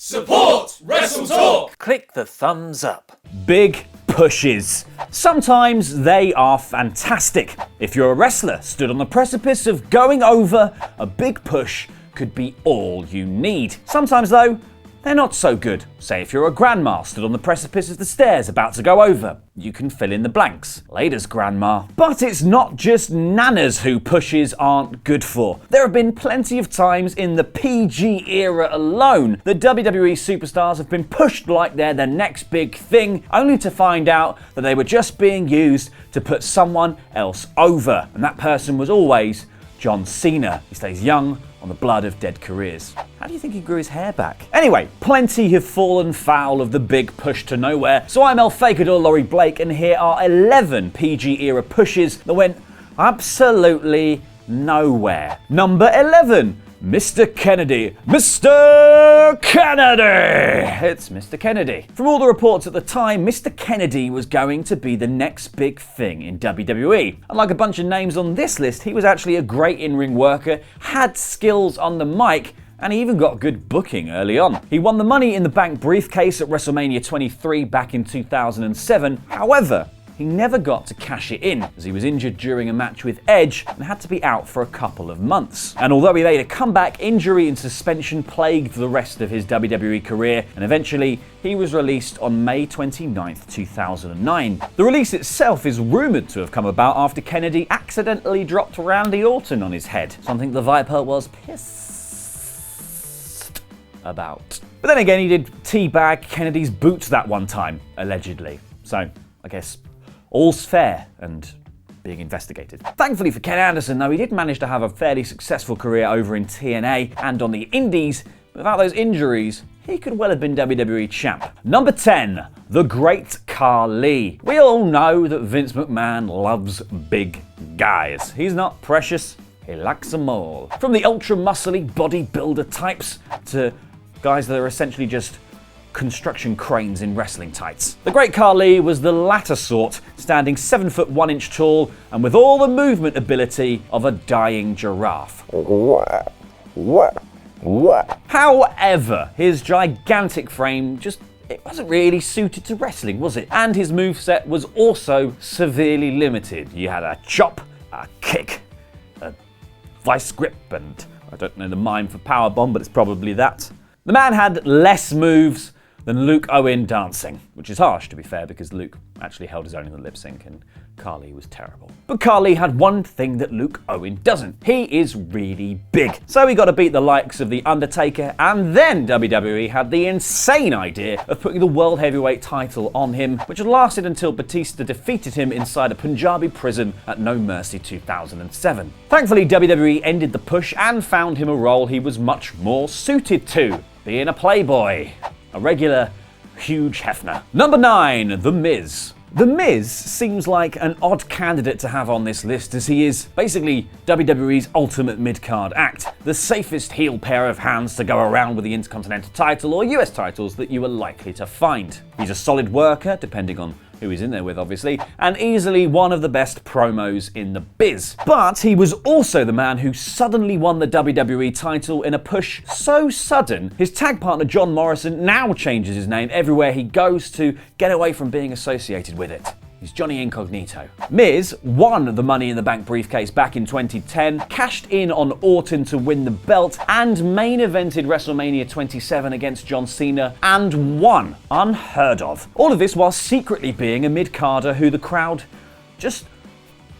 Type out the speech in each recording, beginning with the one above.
Support WrestleTalk! Click the thumbs up. Big pushes. Sometimes they are fantastic. If you're a wrestler stood on the precipice of going over, a big push could be all you need. Sometimes though, they're not so good. Say if you're a grandma stood on the precipice of the stairs about to go over. You can fill in the blanks. Laters, grandma. But it's not just nanas who pushes aren't good for. There have been plenty of times in the PG era alone that WWE superstars have been pushed like they're the next big thing, only to find out that they were just being used to put someone else over. And that person was always John Cena. He stays young on the blood of dead careers. How do you think he grew his hair back? Anyway, plenty have fallen foul of the big push to nowhere, so I'm Fakidor Laurie Blake, and here are 11 PG era pushes that went absolutely nowhere. Number 11. Mr. Kennedy. Mr. Kennedy! It's Mr. Kennedy. From all the reports at the time, Mr. Kennedy was going to be the next big thing in WWE. Unlike a bunch of names on this list, he was actually a great in-ring worker, had skills on the mic, and he even got good booking early on. He won the Money in the Bank briefcase at WrestleMania 23 back in 2007. However, he never got to cash it in, as he was injured during a match with Edge and had to be out for a couple of months. And although he made a comeback, injury and suspension plagued the rest of his WWE career, and eventually he was released on May 29, 2009. The release itself is rumoured to have come about after Kennedy accidentally dropped Randy Orton on his head, something the Viper was pissed about. But then again, he did teabag Kennedy's boots that one time, allegedly. So, I guess all's fair and being investigated. Thankfully for Ken Anderson, though, he did manage to have a fairly successful career over in TNA and on the Indies. Without those injuries, he could well have been WWE champ. Number 10, the Great KHALI. We all know that Vince McMahon loves big guys. He's not precious, he likes them all. From the ultra muscly bodybuilder types to guys that are essentially just construction cranes in wrestling tights. The Great KHALI was the latter sort, standing 7 foot 1 inch tall and with all the movement ability of a dying giraffe. However, his gigantic frame it wasn't really suited to wrestling, was it? And his moveset was also severely limited. You had a chop, a kick, a vice grip, and I don't know the mime for powerbomb, but it's probably that. The man had less moves than Luke Owen dancing, which is harsh to be fair because Luke actually held his own in the lip sync and KHALI was terrible. But KHALI had one thing that Luke Owen doesn't. He is really big. So he got to beat the likes of The Undertaker, and then WWE had the insane idea of putting the World Heavyweight title on him, which lasted until Batista defeated him inside a Punjabi prison at No Mercy 2007. Thankfully, WWE ended the push and found him a role he was much more suited to, being a playboy. A regular, huge Hefner. Number 9, The Miz. The Miz seems like an odd candidate to have on this list, as he is basically WWE's ultimate mid-card act, the safest heel pair of hands to go around with the Intercontinental title or US titles that you are likely to find. He's a solid worker, depending on who he's in there with obviously, and easily one of the best promos in the biz. But he was also the man who suddenly won the WWE title in a push so sudden, his tag partner John Morrison now changes his name everywhere he goes to get away from being associated with it. He's Johnny Incognito. Miz won the Money in the Bank briefcase back in 2010, cashed in on Orton to win the belt, and main evented WrestleMania 27 against John Cena, and won. Unheard of. All of this while secretly being a mid-carder who the crowd just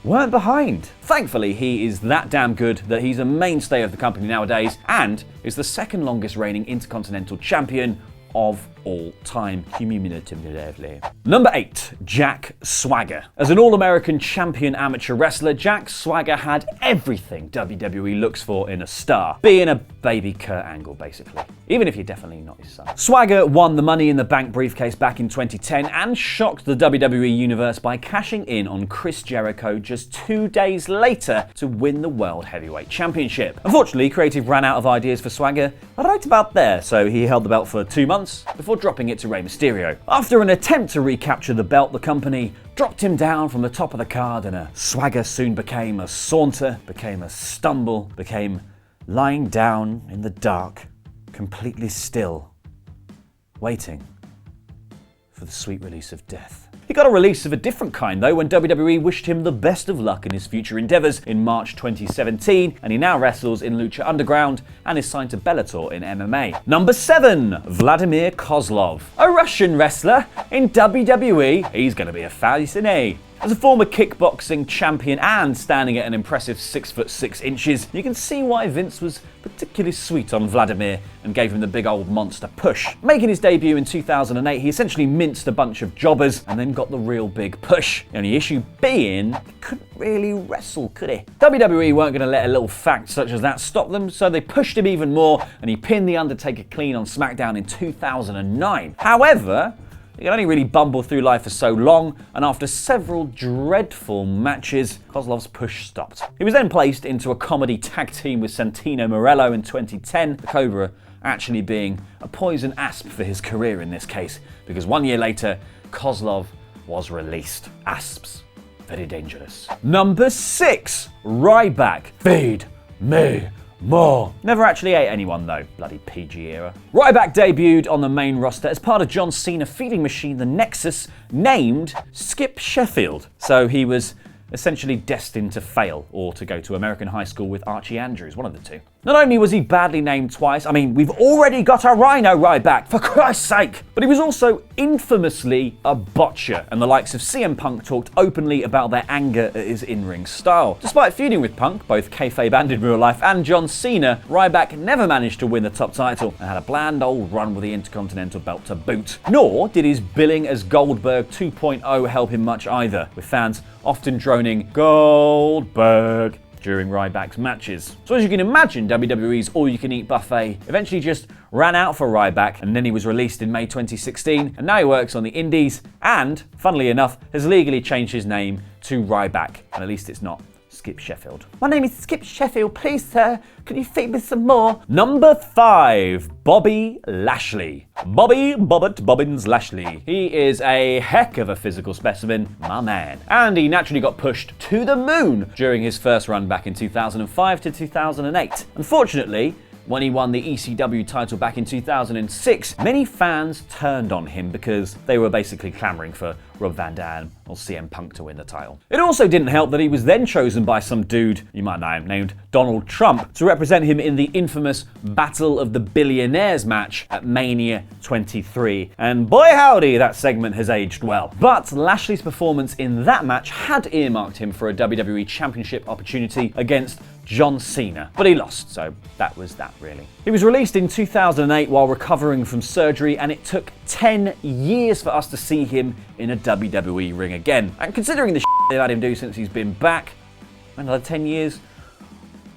weren't behind. Thankfully, he is that damn good that he's a mainstay of the company nowadays, and is the second longest reigning Intercontinental Champion of all time, cumulatively. Number 8, Jack Swagger. As an All-American champion amateur wrestler, Jack Swagger had everything WWE looks for in a star. Being a baby Kurt Angle, basically. Even if you're definitely not his son. Swagger won the Money in the Bank briefcase back in 2010 and shocked the WWE Universe by cashing in on Chris Jericho just 2 days later to win the World Heavyweight Championship. Unfortunately, creative ran out of ideas for Swagger right about there, so he held the belt for 2 months before dropping it to Rey Mysterio. After an attempt to recapture the belt, the company dropped him down from the top of the card, and a Swagger soon became a saunter, became a stumble, became lying down in the dark, completely still, waiting for the sweet release of death. He got a release of a different kind though when WWE wished him the best of luck in his future endeavours in March 2017, and he now wrestles in Lucha Underground and is signed to Bellator in MMA. Number 7, Vladimir Kozlov. A Russian wrestler in WWE. He's going to be a fascinating. As a former kickboxing champion and standing at an impressive 6'6", you can see why Vince was particularly sweet on Vladimir and gave him the big old monster push. Making his debut in 2008, he essentially minced a bunch of jobbers and then got the real big push. The only issue being, he couldn't really wrestle, could he? WWE weren't going to let a little fact such as that stop them, so they pushed him even more and he pinned The Undertaker clean on SmackDown in 2009. However, he could only really bumble through life for so long, and after several dreadful matches, Kozlov's push stopped. He was then placed into a comedy tag team with Santino Marello in 2010, the Cobra actually being a poison asp for his career in this case, because 1 year later, Kozlov was released. Asps, very dangerous. Number 6, RYBACK. Feed me more. Never actually ate anyone though, bloody PG era. RYBACK debuted on the main roster as part of John Cena feeding machine the NEXUS, named Skip Sheffield. So he was essentially destined to fail or to go to American high school with Archie Andrews, one of the two. Not only was he badly named twice, I mean, we've already got a Rhino RYBACK, for Christ's sake, but he was also infamously a botcher, and the likes of CM Punk talked openly about their anger at his in-ring style. Despite feuding with Punk, both kayfabe and in real life, and John Cena, RYBACK never managed to win the top title and had a bland old run with the Intercontinental belt to boot. Nor did his billing as Goldberg 2.0 help him much either, with fans often droning Goldberg during RYBACK's matches. So as you can imagine, WWE's all-you-can-eat buffet eventually just ran out for RYBACK, and then he was released in May 2016, and now he works on the indies, and, funnily enough, has legally changed his name to RYBACK, and at least it's not Skip Sheffield. My name is Skip Sheffield, please sir, can you feed me some more? Number 5, Bobby Lashley. Bobby Bobbins Lashley. He is a heck of a physical specimen, my man. And he naturally got pushed to the moon during his first run back in 2005 to 2008. Unfortunately, when he won the ECW title back in 2006, many fans turned on him because they were basically clamoring for Rob Van Dam or CM Punk to win the title. It also didn't help that he was then chosen by some dude, you might know him, named Donald Trump, to represent him in the infamous Battle of the Billionaires match at Mania 23. And boy howdy, that segment has aged well. But Lashley's performance in that match had earmarked him for a WWE Championship opportunity against John Cena, but he lost, so that was that really. He was released in 2008 while recovering from surgery, and it took 10 years for us to see him in a WWE ring again. And considering the shit they've had him do since he's been back, another 10 years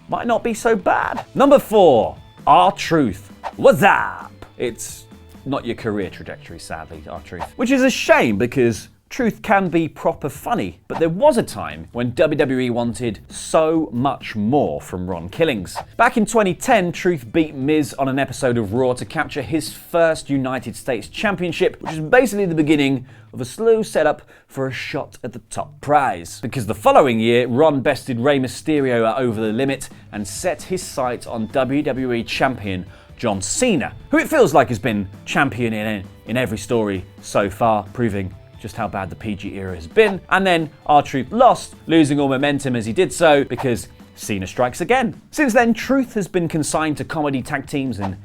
might not be so bad. Number 4, R-Truth. What's up? It's not your career trajectory, sadly, R-Truth. Which is a shame because Truth can be proper funny, but there was a time when WWE wanted so much more from Ron Killings. Back in 2010, Truth beat Miz on an episode of Raw to capture his first United States Championship, which is basically the beginning of a slow setup for a shot at the top prize. Because the following year, Ron bested Rey Mysterio at Over the Limit and set his sights on WWE champion John Cena, who it feels like has been champion in every story so far, proving just how bad the PG era has been. And then R-Truth lost, losing all momentum as he did so because Cena strikes again. Since then, Truth has been consigned to comedy tag teams and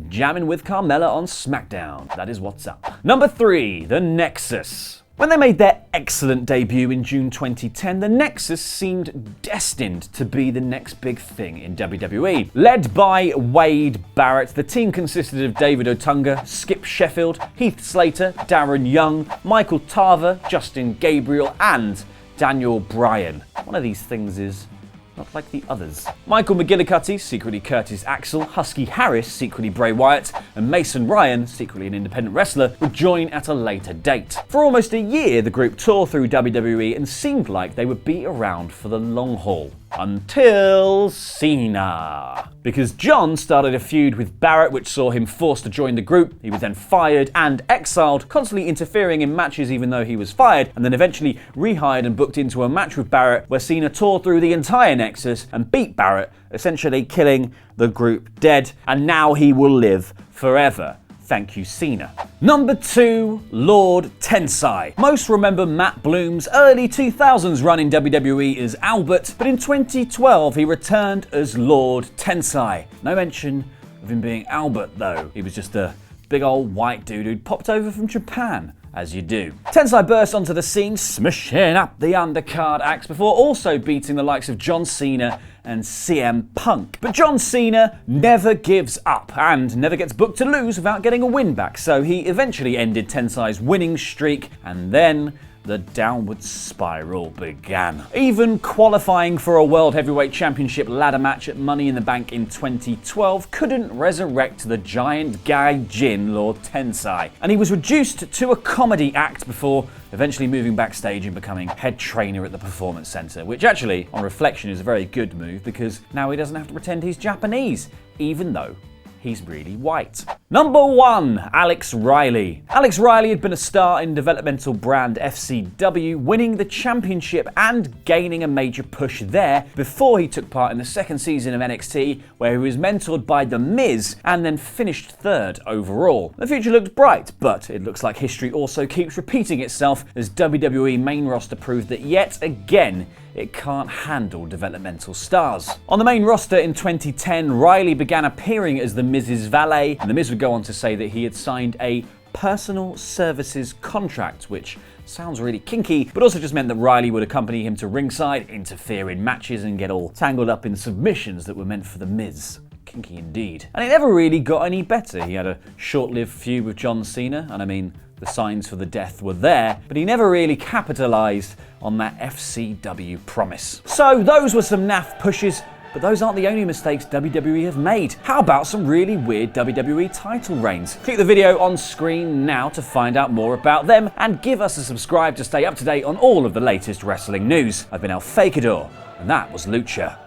jamming with Carmella on SmackDown. That is what's up. Number 3, the Nexus. When they made their excellent debut in June 2010, the Nexus seemed destined to be the next big thing in WWE. Led by Wade Barrett, the team consisted of David Otunga, Skip Sheffield, Heath Slater, Darren Young, Michael Tarver, Justin Gabriel, and Daniel Bryan. One of these things is not like the others. Michael McGillicuddy, secretly Curtis Axel, Husky Harris, secretly Bray Wyatt, and Mason Ryan, secretly an independent wrestler, would join at a later date. For almost a year, the group toured through WWE and seemed like they would be around for the long haul. Until Cena. Because John started a feud with Barrett which saw him forced to join the group. He was then fired and exiled, constantly interfering in matches even though he was fired, and then eventually rehired and booked into a match with Barrett where Cena tore through the entire Nexus and beat Barrett, essentially killing the group dead, and now he will live forever. Thank you, Cena. Number 2, Lord Tensai. Most remember Matt Bloom's early 2000s run in WWE as Albert, but in 2012 he returned as Lord Tensai. No mention of him being Albert though. He was just a big old white dude who'd popped over from Japan, as you do. Tensai burst onto the scene, smashing up the undercard acts before also beating the likes of John Cena and CM Punk. But John Cena never gives up and never gets booked to lose without getting a win back, so he eventually ended Tensai's winning streak, and then the downward spiral began. Even qualifying for a World Heavyweight Championship ladder match at Money in the Bank in 2012 couldn't resurrect the giant gaijin Lord Tensai, and he was reduced to a comedy act before eventually moving backstage and becoming head trainer at the Performance Center, which actually, on reflection, is a very good move because now he doesn't have to pretend he's Japanese, even though he's really white. Number 1, Alex Riley. Alex Riley had been a star in developmental brand FCW, winning the championship and gaining a major push there before he took part in the second season of NXT, where he was mentored by The Miz and then finished third overall. The future looked bright, but it looks like history also keeps repeating itself as WWE main roster proved that yet again it can't handle developmental stars. On the main roster in 2010, Riley began appearing as The Miz's valet, and The Miz would go on to say that he had signed a personal services contract, which sounds really kinky, but also just meant that Riley would accompany him to ringside, interfere in matches, and get all tangled up in submissions that were meant for The Miz. Kinky indeed. And it never really got any better. He had a short-lived feud with John Cena, and I mean, the signs for the death were there, but he never really capitalized on that FCW promise. So those were some naff pushes, but those aren't the only mistakes WWE have made. How about some really weird WWE title reigns? Click the video on screen now to find out more about them, and give us a subscribe to stay up to date on all of the latest wrestling news. I've been Fakidor, and that was Lucha.